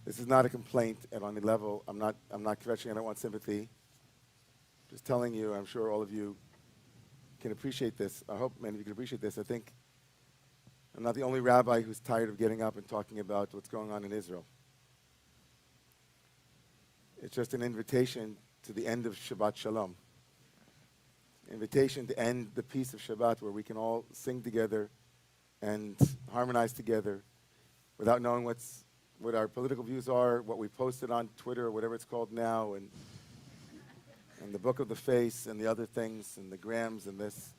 This is not a complaint at any level. I'm not kvetching. I don't want sympathy. Just telling you, I'm sure all of you can appreciate this. I hope many of you can appreciate this. I think I'm not the only rabbi who's tired of getting up and talking about what's going on in Israel. It's just an invitation to the end of Shabbat Shalom. Invitation to end the peace of Shabbat where we can all sing together and harmonize together without knowing what our political views are, what we posted on Twitter or whatever it's called now, and the book of the face and the other things and the grams and this,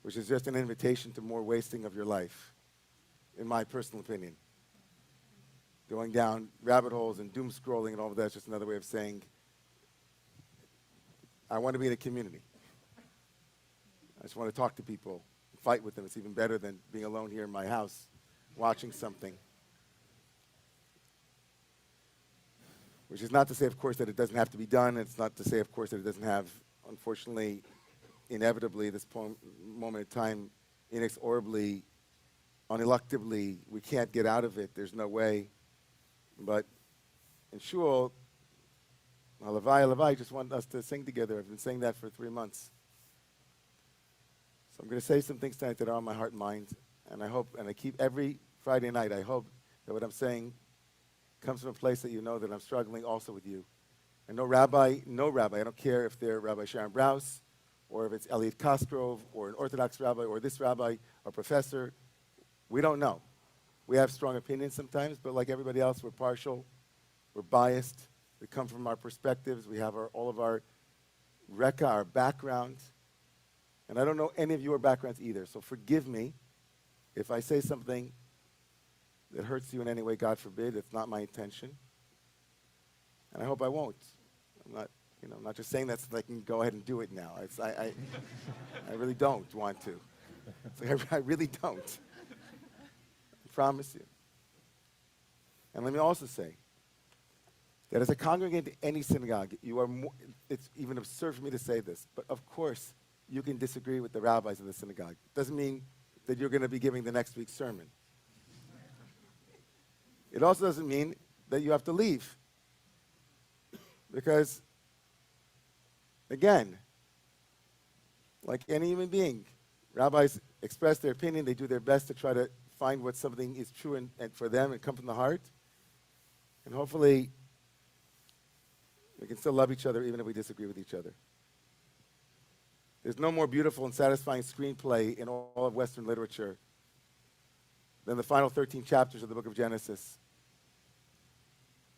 which is just an invitation to more wasting of your life, in my personal opinion. Going down rabbit holes and doom scrolling and all of that's just another way of saying, I want to be in a community. I just want to talk to people, fight with them. It's even better than being alone here in my house watching something. Which is not to say, of course, that it doesn't have to be done. It's not to say, of course, that it doesn't have, unfortunately, inevitably, this moment in time, inexorably, uneluctably, we can't get out of it. There's no way. But in Shul, Halavai just want us to sing together. I've been saying that for 3 months. So I'm going to say some things tonight that are on my heart and mind. And I hope, and I keep every Friday night, I hope that what I'm saying comes from a place that you know that I'm struggling also with you. And no rabbi, I don't care if they're Rabbi Sharon Brous, or if it's Elliot Cosgrove, or an Orthodox rabbi, or this rabbi, or professor. We don't know. We have strong opinions sometimes, but like everybody else, we're partial, we're biased, we come from our perspectives, we have all of our reka, our background. And I don't know any of your backgrounds either, so forgive me if I say something that hurts you in any way, God forbid. It's not my intention. And I hope I won't. I'm not just saying that so that I can go ahead and do it now. I really don't want to. It's like I really don't. I promise you. And let me also say that as a congregant in any synagogue, it's even absurd for me to say this, but of course you can disagree with the rabbis in the synagogue. It doesn't mean that you're going to be giving the next week's sermon. It also doesn't mean that you have to leave. Because, again, like any human being, rabbis express their opinion. They do their best to try to find what something is true and for them and come from the heart. And hopefully, we can still love each other even if we disagree with each other. There's no more beautiful and satisfying screenplay in all of Western literature than the final 13 chapters of the book of Genesis.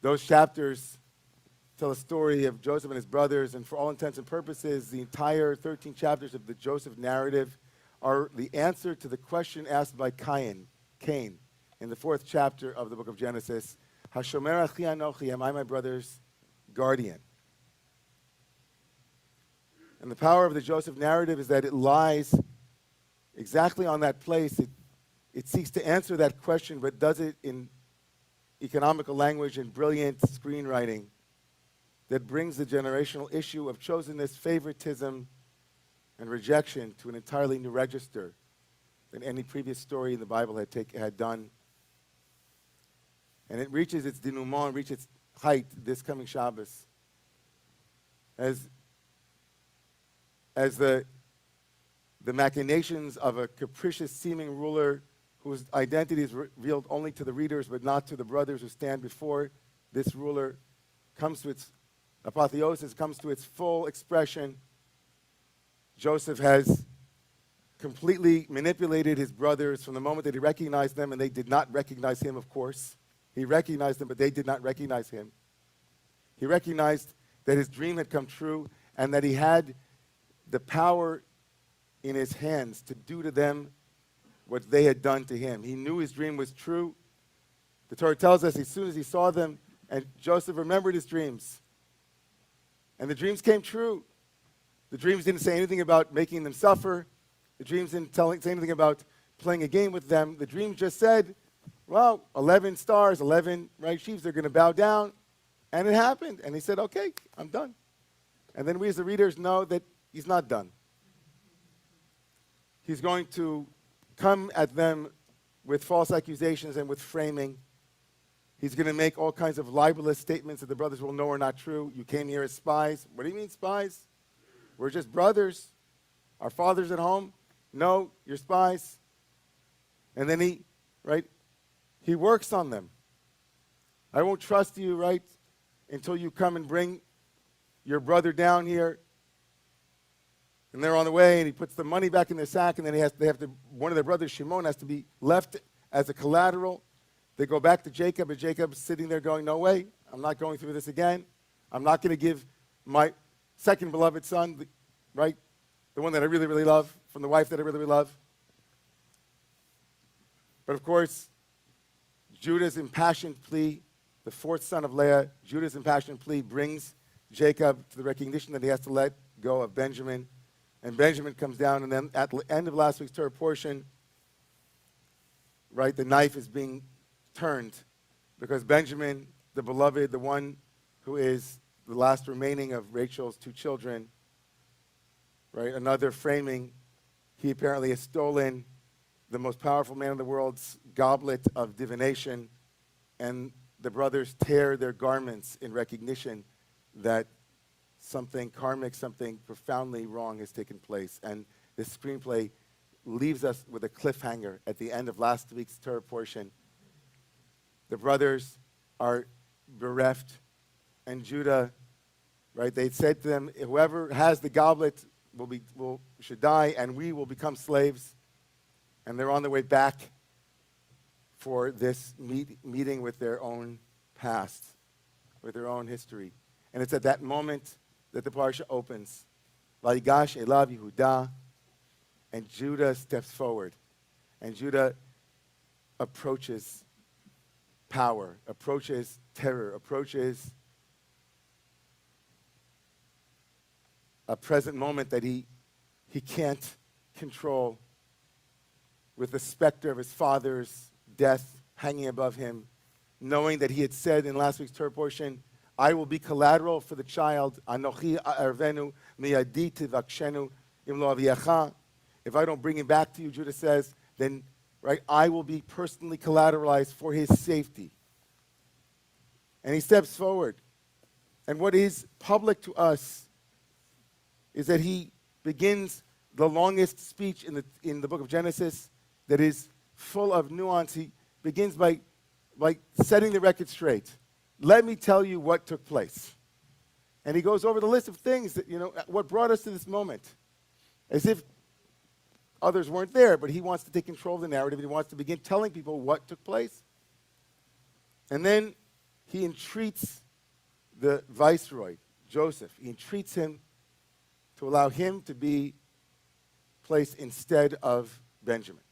Those chapters tell a story of Joseph and his brothers, and for all intents and purposes, the entire 13 chapters of the Joseph narrative are the answer to the question asked by Cain in the 4th chapter of the book of Genesis. Hashomer achi anochi, am I my brother's guardian? And the power of the Joseph narrative is that it lies exactly on that place. It seeks to answer that question, but does it in economical language and brilliant screenwriting that brings the generational issue of chosenness, favoritism, and rejection to an entirely new register than any previous story in the Bible had done. And it reaches its denouement, reaches its height this coming Shabbos. As the machinations of a capricious seeming ruler whose identity is revealed only to the readers but not to the brothers who stand before this ruler comes to its apotheosis, comes to its full expression. Joseph has completely manipulated his brothers from the moment that he recognized them, and they did not recognize him, of course. He recognized them, but they did not recognize him. He recognized that his dream had come true and that he had the power in his hands to do to them what they had done to him. He knew his dream was true. The Torah tells us as soon as he saw them, and Joseph remembered his dreams. And the dreams came true. The dreams didn't say anything about making them suffer. The dreams didn't say anything about playing a game with them. The dreams just said, well, 11 stars, 11 right sheaves, they're going to bow down. And it happened. And he said, okay, I'm done. And then we as the readers know that he's not done. He's going to come at them with false accusations and with framing. He's going to make all kinds of libelous statements that the brothers will know are not true. You came here as spies. What do you mean spies? We're just brothers. Our father's at home. No, you're spies. And then he works on them. I won't trust you, right, until you come and bring your brother down here. And they're on the way, and he puts the money back in their sack, and then one of their brothers, Shimon, has to be left as a collateral. They go back to Jacob, and Jacob's sitting there going, no way, I'm not going through this again. I'm not going to give my second beloved son, right, the one that I really, really love, from the wife that I really, really love. But of course, Judah's impassioned plea, the fourth son of Leah, Judah's impassioned plea brings Jacob to the recognition that he has to let go of Benjamin. And Benjamin comes down, and then at the end of last week's Torah portion, right, the knife is being turned because Benjamin, the beloved, the one who is the last remaining of Rachel's two children, right, another framing, he apparently has stolen the most powerful man in the world's goblet of divination, and the brothers tear their garments in recognition that something karmic, something profoundly wrong has taken place. And this screenplay leaves us with a cliffhanger at the end of last week's Torah portion. The brothers are bereft, and Judah, right, they said to them, whoever has the goblet should die, and we will become slaves. And they're on their way back for this meeting with their own past, with their own history. And it's at that moment that the Parsha opens. Vayigash elav Yehuda, and Judah steps forward. And Judah approaches power, approaches terror, approaches a present moment that he can't control, with the specter of his father's death hanging above him, knowing that he had said in last week's Torah portion, I will be collateral for the child. Anochi arvenu miyadi tivakshenu im lo aviyacha. If I don't bring him back to you, Judah says, then right, I will be personally collateralized for his safety. And he steps forward. And what is public to us is that he begins the longest speech in the book of Genesis that is full of nuance. He begins by setting the record straight. Let me tell you what took place. And he goes over the list of things that, what brought us to this moment. As if others weren't there, but he wants to take control of the narrative, and he wants to begin telling people what took place. And then he entreats the viceroy, Joseph. He entreats him to allow him to be placed instead of Benjamin,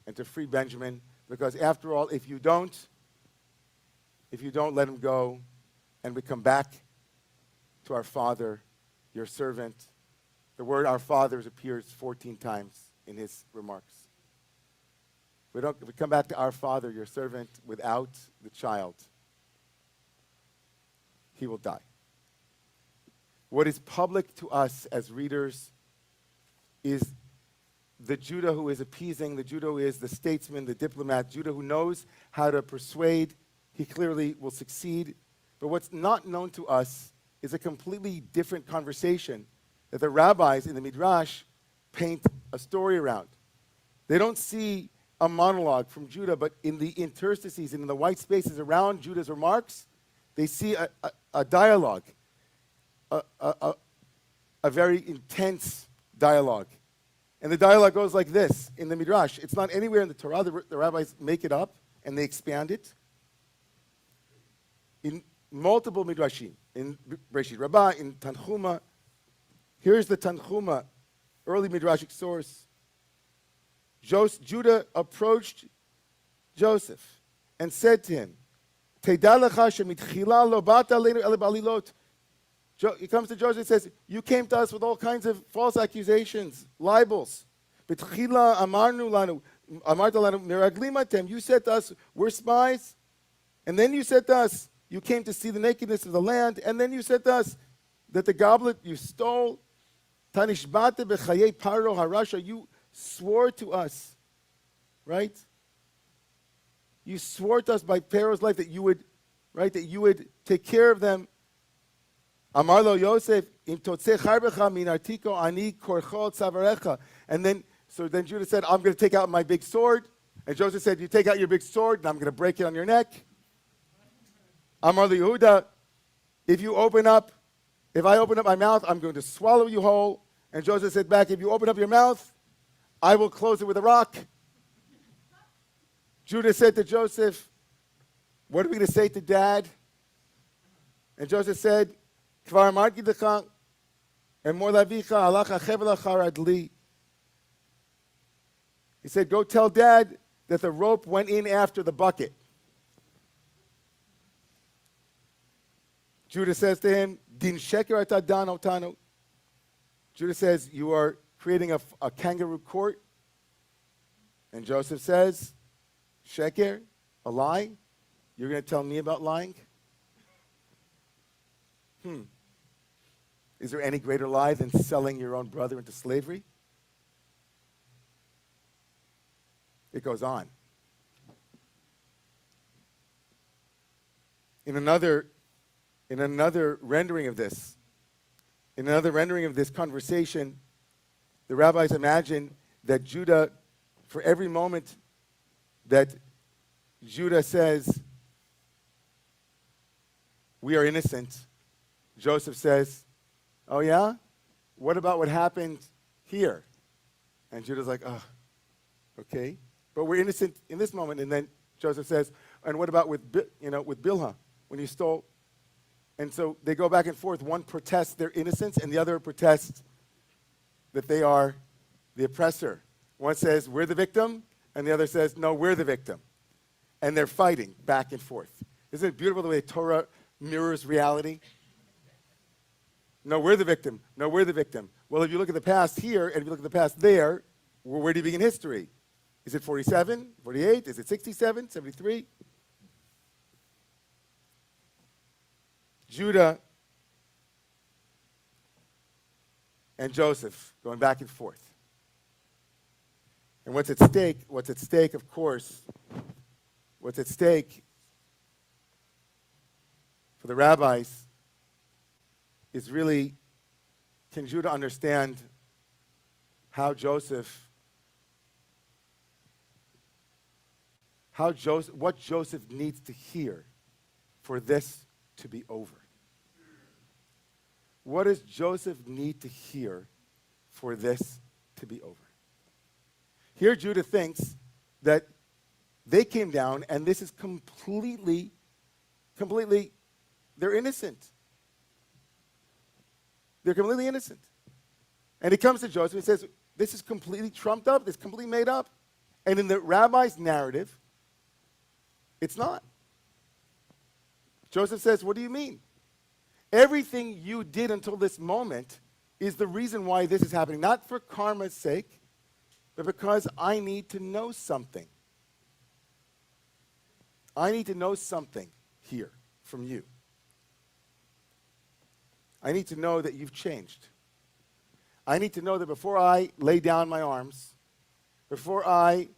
and to free Benjamin, because after all, if you don't let him go, and we come back to our father, your servant. The word our fathers appears 14 times in his remarks. If we come back to our father, your servant, without the child, he will die. What is public to us as readers is the Judah who is appeasing, the Judah who is the statesman, the diplomat, Judah who knows how to persuade. He clearly will succeed. But what's not known to us is a completely different conversation that the rabbis in the Midrash paint a story around. They don't see a monologue from Judah, but in the interstices and in the white spaces around Judah's remarks, they see a dialogue, a very intense dialogue. And the dialogue goes like this in the Midrash. It's not anywhere in the Torah. The rabbis make it up and they expand it. In multiple Midrashim, in Breshit Rabbah, in Tanchuma. Here's the Tanchuma, early Midrashic source. Judah approached Joseph and said to him, Teda lecha shemitchila lo bata aleinu ele balilot. He comes to Joseph and says, you came to us with all kinds of false accusations, libels. Betchila amarnu lanu, amarta lanu meraglim atem. You said to us, we're spies. And then you said to us, you came to see the nakedness of the land. And then you said to us that the goblet you stole. Tanishbate b'chayei paro harasha. You swore to us, right? You swore to us by Pharaoh's life that you would, right, that you would take care of them. Amar lo Yosef, im totzeh charbecha min artiko ani korcho tzavarecha. And then Judah said, I'm going to take out my big sword. And Joseph said, you take out your big sword, and I'm going to break it on your neck. Amar lo Yehuda, if I open up my mouth, I'm going to swallow you whole. And Joseph said back, if you open up your mouth, I will close it with a rock. Judah said to Joseph, what are we going to say to Dad? And Joseph said, Kvar amarti lecha, emor lavicha halacha chevel acharad li. He said, go tell Dad that the rope went in after the bucket. Judah says to him, Din sheker ata dan otanu. Judah says, you are creating a kangaroo court. And Joseph says, sheker, a lie? You're going to tell me about lying? Is there any greater lie than selling your own brother into slavery? It goes on. In another rendering of this conversation, the rabbis imagine that Judah, for every moment that Judah says, we are innocent, Joseph says, oh yeah? What about what happened here? And Judah's like, oh, okay. But we're innocent in this moment. And then Joseph says, and what about with Bilhah, when he stole? And so they go back and forth. One protests their innocence, and the other protests that they are the oppressor. One says, we're the victim, and the other says, no, we're the victim. And they're fighting back and forth. Isn't it beautiful the way Torah mirrors reality? No, we're the victim. No, we're the victim. Well, if you look at the past here, and if you look at the past there, where do you begin history? Is it 47, 48? Is it 67, 73? Judah and Joseph going back and forth. And what's at stake, of course, what's at stake for the rabbis is really, can Judah understand what Joseph needs to hear for this to be over? What does Joseph need to hear for this to be over? Here Judah thinks that they came down and this is completely, they're innocent. They're completely innocent. And he comes to Joseph and says, this is completely trumped up, this is completely made up. And in the rabbi's narrative, it's not. Joseph says, what do you mean? Everything you did until this moment is the reason why this is happening. Not for karma's sake, but because I need to know something. I need to know something here from you. I need to know that you've changed. I need to know that before I lay down my arms, before I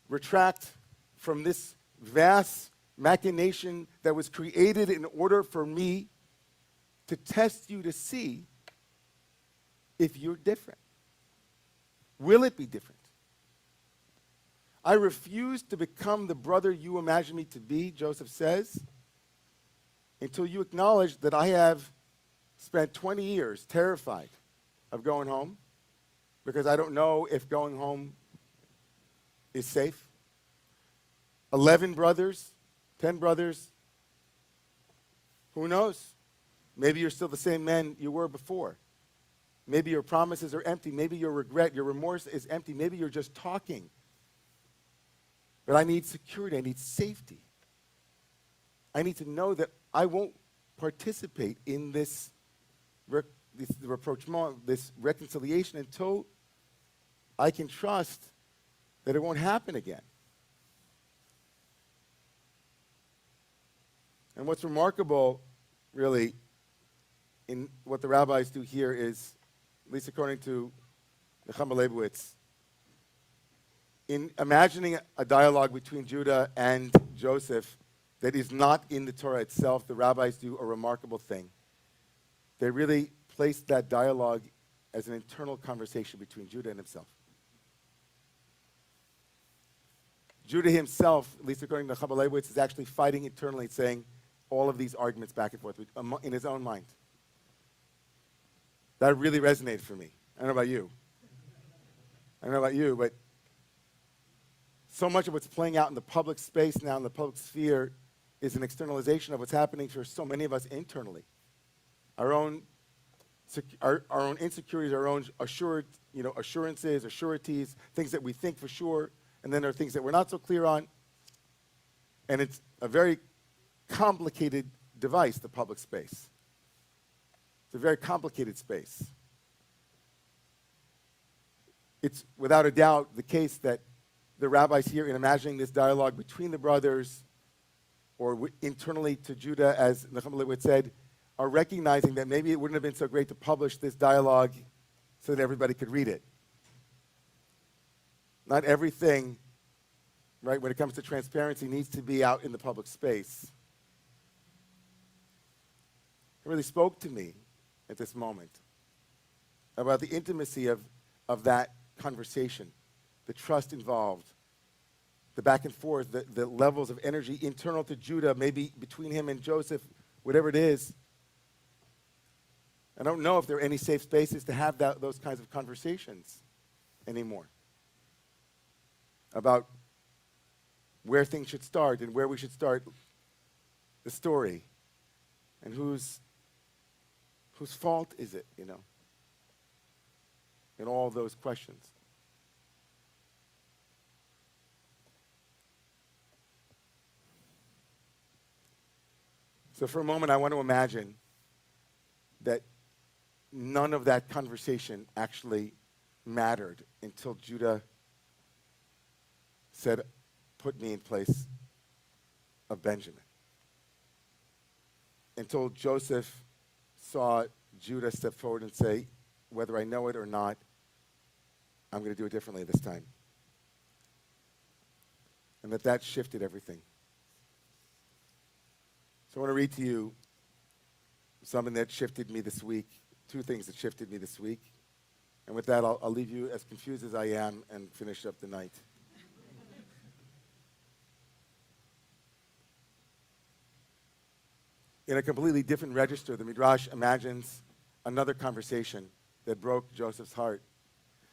retract from this vast machination that was created in order for me to test you to see if you're different. Will it be different? I refuse to become the brother you imagine me to be, Joseph says, until you acknowledge that I have spent 20 years terrified of going home because I don't know if going home is safe. 11 brothers, 10 brothers, who knows? Maybe you're still the same man you were before. Maybe your promises are empty. Maybe your regret, your remorse is empty. Maybe you're just talking. But I need security. I need safety. I need to know that I won't participate in this rapprochement, this reconciliation until I can trust that it won't happen again. And what's remarkable, really, in what the rabbis do here is, at least according to Nechama Leibowitz, in imagining a dialogue between Judah and Joseph that is not in the Torah itself, the rabbis do a remarkable thing. They really place that dialogue as an internal conversation between Judah and himself. Judah himself, at least according to Chaim Leibowitz, is actually fighting internally, saying all of these arguments back and forth in his own mind. That really resonated for me. I don't know about you. But so much of what's playing out in the public space now, in the public sphere, is an externalization of what's happening for so many of us internally. Our own insecurities, our own assurances, assurities, things that we think for sure, and then there are things that we're not so clear on. And it's a very complicated device, the public space. It's a very complicated space. It's without a doubt the case that the rabbis here, in imagining this dialogue between the brothers, or internally to Judah, as Chaim Leibowitz said, are recognizing that maybe it wouldn't have been so great to publish this dialogue so that everybody could read it. Not everything, right, when it comes to transparency, needs to be out in the public space. It really spoke to me at this moment about the intimacy of that conversation, the trust involved, the back and forth, the levels of energy internal to Judah, maybe between him and Joseph, whatever it is. I don't know if there are any safe spaces to have those kinds of conversations anymore about where things should start and where we should start the story and whose fault is it, in all those questions. So for a moment, I want to imagine that none of that conversation actually mattered until Judah said, "Put me in place of Benjamin." Until Joseph saw Judah step forward and say, "Whether I know it or not, I'm going to do it differently this time." And that shifted everything. So I want to read to you something that shifted me this week, two things that shifted me this week. And with that, I'll leave you as confused as I am and finish up the night. In a completely different register, the Midrash imagines another conversation that broke Joseph's heart.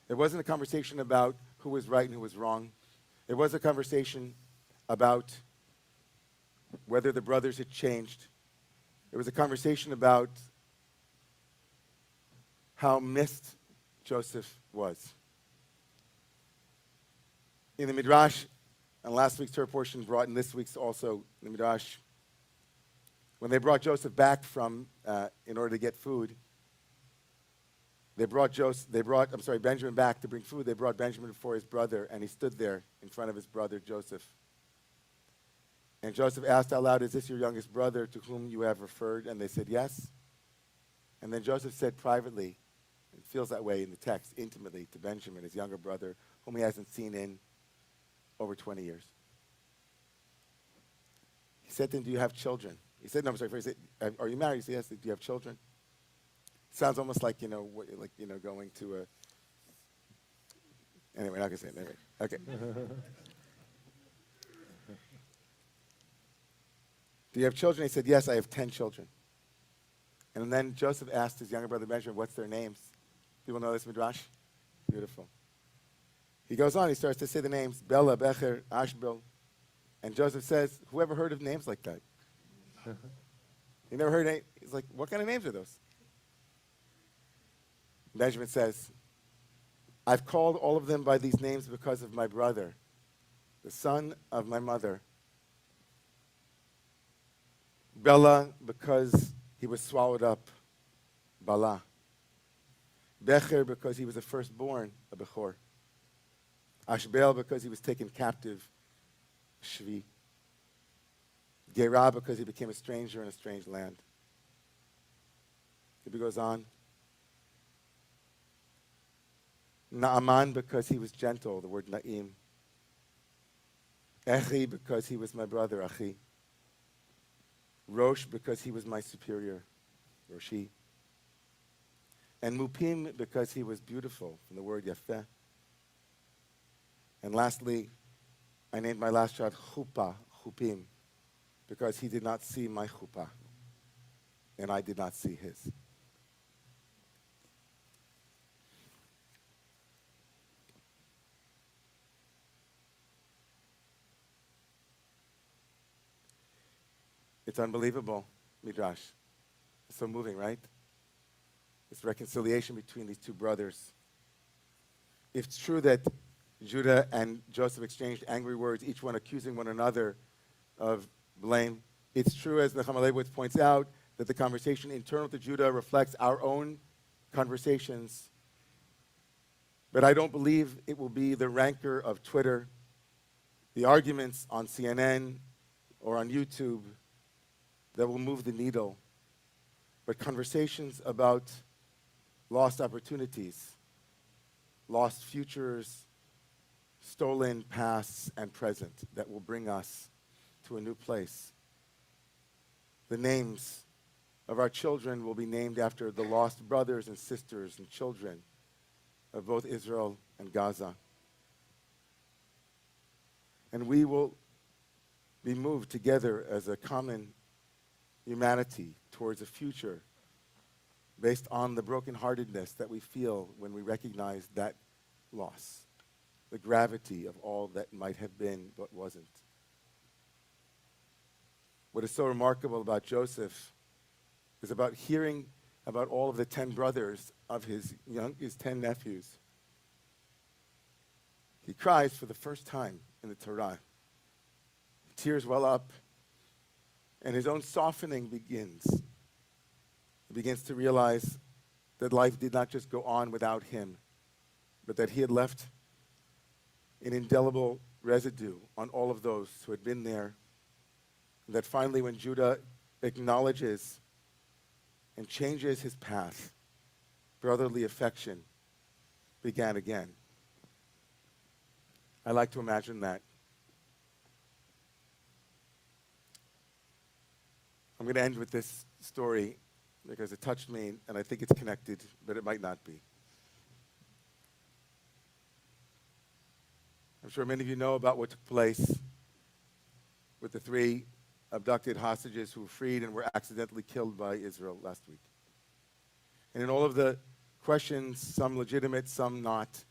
It wasn't a conversation about who was right and who was wrong. It was a conversation about whether the brothers had changed. It was a conversation about how missed Joseph was. In the Midrash, and last week's Torah portion brought in this week's also, the Midrash, when they brought Joseph back in order to get food, they brought Benjamin back to bring food. They brought Benjamin before his brother, and he stood there in front of his brother Joseph. And Joseph asked out loud, "Is this your youngest brother to whom you have referred?" And they said, "Yes." And then Joseph said privately, it feels that way in the text, intimately, to Benjamin, his younger brother, whom he hasn't seen in over 20 years. He said to him, "Do you have children?" He said, "No, I'm sorry." He said, "Are you married?" He said, "Yes." "Do you have children?" Sounds almost like, going to a... Anyway, not going to say it. Anyway, okay. "Do you have children?" He said, "Yes, I have 10 children." And then Joseph asked his younger brother Benjamin, "What's their names?" People know this Midrash? Beautiful. He goes on, he starts to say the names, Bela, Becher, Ashbel. And Joseph says, "Who ever heard of names like that?" He never heard any. He's like, "What kind of names are those?" Benjamin says, "I've called all of them by these names because of my brother, the son of my mother. Bela, because he was swallowed up, Bala. Becher, because he was the firstborn, a Bechor. Ashbel, because he was taken captive, Shvi. Gerah, because he became a stranger in a strange land." He goes on. Naaman, because he was gentle, the word Naim. Echi, because he was my brother, Achi. Rosh, because he was my superior, Roshi. And Mupim, because he was beautiful, from the word Yafeh. And lastly, I named my last child Chupa, Chupim, because he did not see my chuppah, and I did not see his. It's unbelievable, Midrash. It's so moving, right? This reconciliation between these two brothers. If it's true that Judah and Joseph exchanged angry words, each one accusing one another of blame, it's true, as Nechama Leibowitz points out, that the conversation internal to Judah reflects our own conversations. But I don't believe it will be the rancor of Twitter, the arguments on CNN or on YouTube that will move the needle, but conversations about lost opportunities, lost futures, stolen pasts and present that will bring us to a new place. The names of our children will be named after the lost brothers and sisters and children of both Israel and Gaza. And we will be moved together as a common humanity towards a future based on the brokenheartedness that we feel when we recognize that loss, the gravity of all that might have been but wasn't. What is so remarkable about Joseph is about hearing about all of the 10 brothers of his 10 nephews. He cries for the first time in the Torah. Tears well up, and his own softening begins. He begins to realize that life did not just go on without him, but that he had left an indelible residue on all of those who had been there. And that finally, when Judah acknowledges and changes his path, brotherly affection began again. I like to imagine that. I'm going to end with this story because it touched me, and I think it's connected, but it might not be. I'm sure many of you know about what took place with the 3 abducted hostages who were freed and were accidentally killed by Israel last week. And in all of the questions, some legitimate, some not,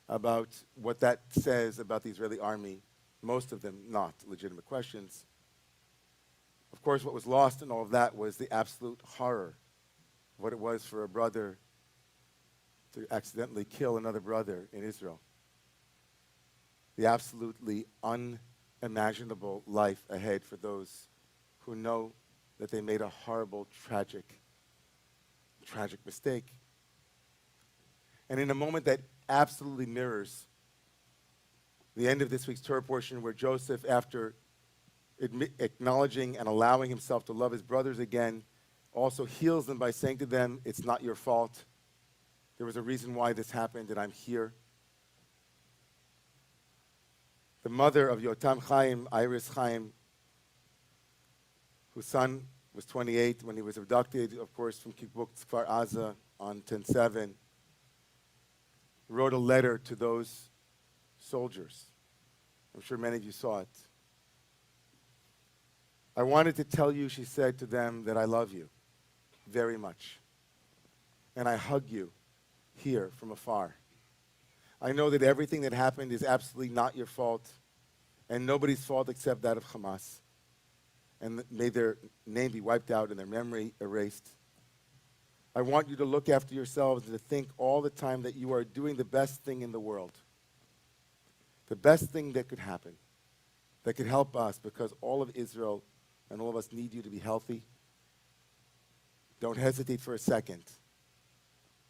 about what that says about the Israeli army, most of them not legitimate questions. Of course, what was lost in all of that was the absolute horror of what it was for a brother to accidentally kill another brother in Israel. The absolutely unimaginable life ahead for those who know that they made a horrible, tragic mistake. And in a moment that absolutely mirrors the end of this week's Torah portion, where Joseph, after acknowledging and allowing himself to love his brothers again, also heals them by saying to them, it's not your fault. There was a reason why this happened, and I'm here. The mother of Yotam Chaim, Iris Chaim, whose son was 28 when he was abducted, of course, from Kibbutz Kfar Aza on 10/7, wrote a letter to those soldiers. I'm sure many of you saw it. I wanted to tell you, she said to them, that I love you very much. And I hug you here from afar. I know that everything that happened is absolutely not your fault, and nobody's fault except that of Hamas. And may their name be wiped out and their memory erased. I want you to look after yourselves and to think all the time that you are doing the best thing in the world. The best thing that could happen, that could help us, because all of Israel and all of us need you to be healthy. Don't hesitate for a second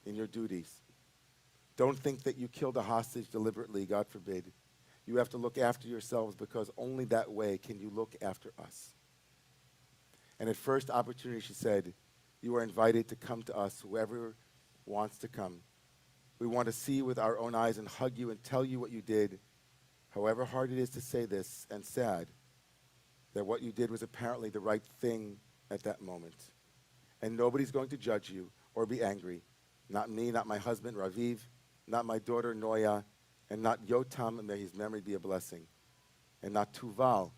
in your duties. Don't think that you killed a hostage deliberately, God forbid. You have to look after yourselves, because only that way can you look after us. And at first opportunity, she said, you are invited to come to us, whoever wants to come. We want to see you with our own eyes and hug you and tell you what you did, however hard it is to say this and sad, that what you did was apparently the right thing at that moment. And nobody's going to judge you or be angry. Not me, not my husband, Raviv, not my daughter, Noya, and not Yotam, and may his memory be a blessing. And not Tuval,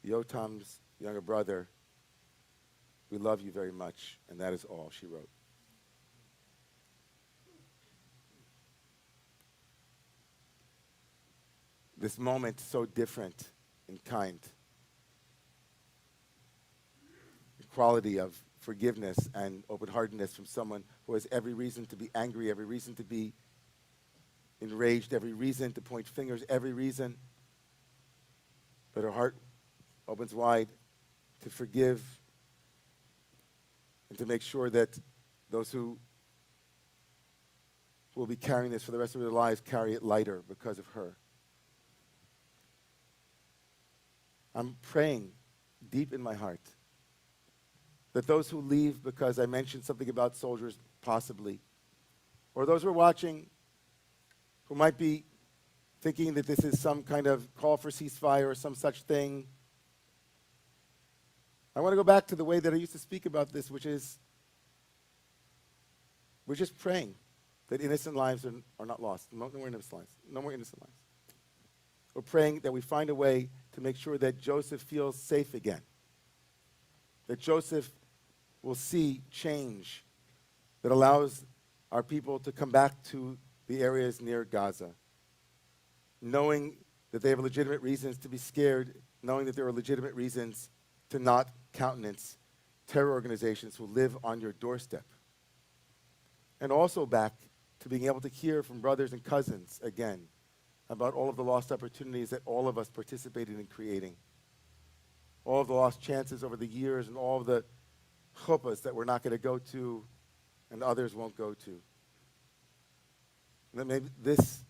Yotam's younger brother. We love you very much, and that is all she wrote. This moment so different in kind. The quality of forgiveness and open-heartedness from someone who has every reason to be angry, every reason to be enraged, every reason to point fingers, every reason. But her heart opens wide to forgive and to make sure that those who will be carrying this for the rest of their lives carry it lighter because of her. I'm praying deep in my heart that those who leave because I mentioned something about soldiers, possibly, or those who are watching who might be thinking that this is some kind of call for ceasefire or some such thing, I want to go back to the way that I used to speak about this, which is we're just praying that innocent lives are not lost. No more innocent lives. No more innocent lives. We're praying that we find a way to make sure that Joseph feels safe again. That Joseph will see change that allows our people to come back to the areas near Gaza, knowing that they have legitimate reasons to be scared, knowing that there are legitimate reasons to not countenance terror organizations who live on your doorstep. And also back to being able to hear from brothers and cousins again about all of the lost opportunities that all of us participated in creating, all of the lost chances over the years and all of the chuppahs that we're not going to go to and others won't go to. And that maybe this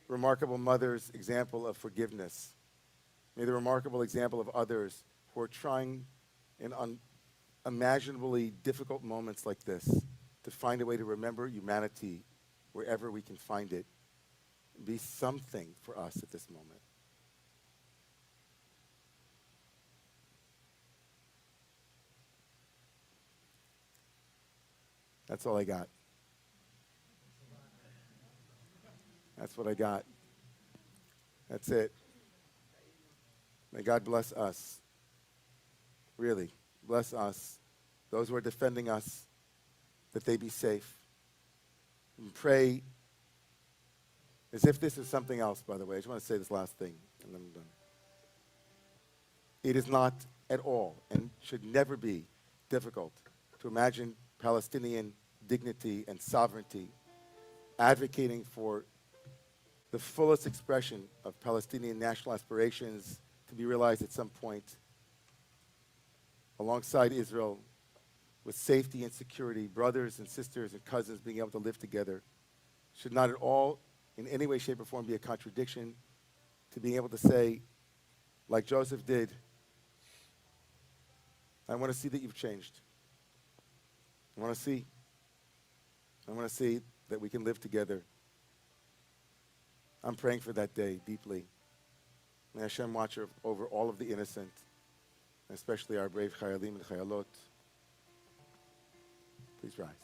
remarkable mother's example of forgiveness, may the remarkable example of others who are trying in unimaginably difficult moments like this to find a way to remember humanity wherever we can find it, be something for us at this moment. That's all I got. That's what I got. That's it. May God bless us. Really, bless us. Those who are defending us, that they be safe. And pray as if this is something else, by the way. I just want to say this last thing, and then I'm done. It is not at all, and should never be, difficult to imagine Palestinian dignity and sovereignty, advocating for the fullest expression of Palestinian national aspirations to be realized at some point, alongside Israel, with safety and security, brothers and sisters and cousins being able to live together, should not at all, in any way, shape, or form, be a contradiction to being able to say, like Joseph did, I want to see that you've changed. I want to see that we can live together. I'm praying for that day deeply. May Hashem watch over all of the innocent, especially our brave Chayalim and Chayalot. Please rise.